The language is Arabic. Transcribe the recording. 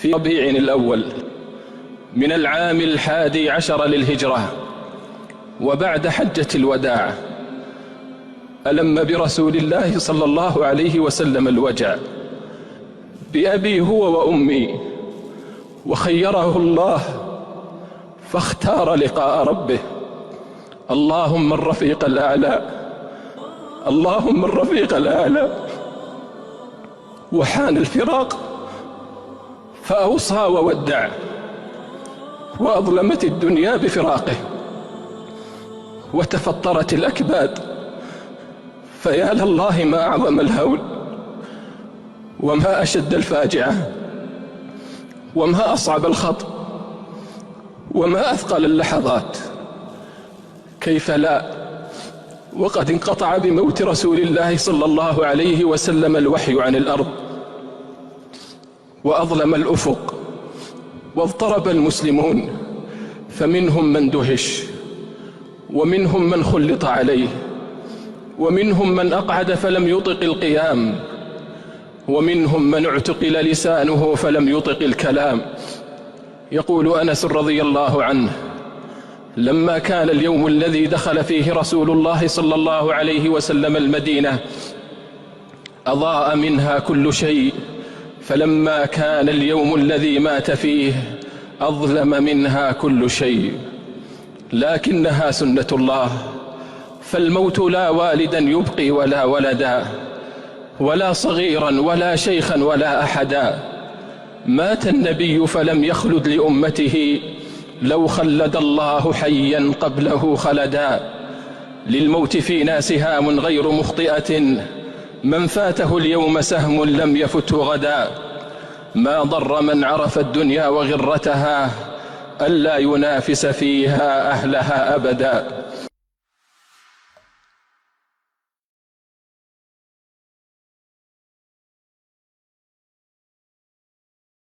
في ربيع الأول من العام 11 للهجرة وبعد حجة الوداع ألم برسول الله صلى الله عليه وسلم الوجع بأبي هو وأمي، وخيره الله فاختار لقاء ربه. اللهم الرفيق الأعلى، اللهم الرفيق الأعلى. وحان الفراق فأوصى وودع، وأظلمت الدنيا بفراقه، وتفطرت الأكباد. فيا لله ما أعظم الهول، وما أشد الفاجعة، وما أصعب الخط، وما أثقل اللحظات. كيف لا وقد انقطع بموت رسول الله صلى الله عليه وسلم الوحي عن الأرض، وأظلم الأفق، واضطرب المسلمون، فمنهم من دهش، ومنهم من خلط عليه، ومنهم من أقعد فلم يطق القيام، ومنهم من اعتقل لسانه فلم يطق الكلام. يقول أنس رضي الله عنه: لما كان اليوم الذي دخل فيه رسول الله صلى الله عليه وسلم المدينة أضاء منها كل شيء، فلما كان اليوم الذي مات فيه أظلم منها كل شيء. لكنها سنة الله، فالموت لا والدا يبقي ولا ولدا، ولا صغيرا ولا شيخا ولا أحدا. مات النبي فلم يخلد لأمته، لو خلد الله حيا قبله خلدا. للموت فينا سهام غير مخطئة، من فاته اليوم سهم لم يفته غدا. ما ضر من عرف الدنيا وغرتها، ألا ينافس فيها أهلها أبدا.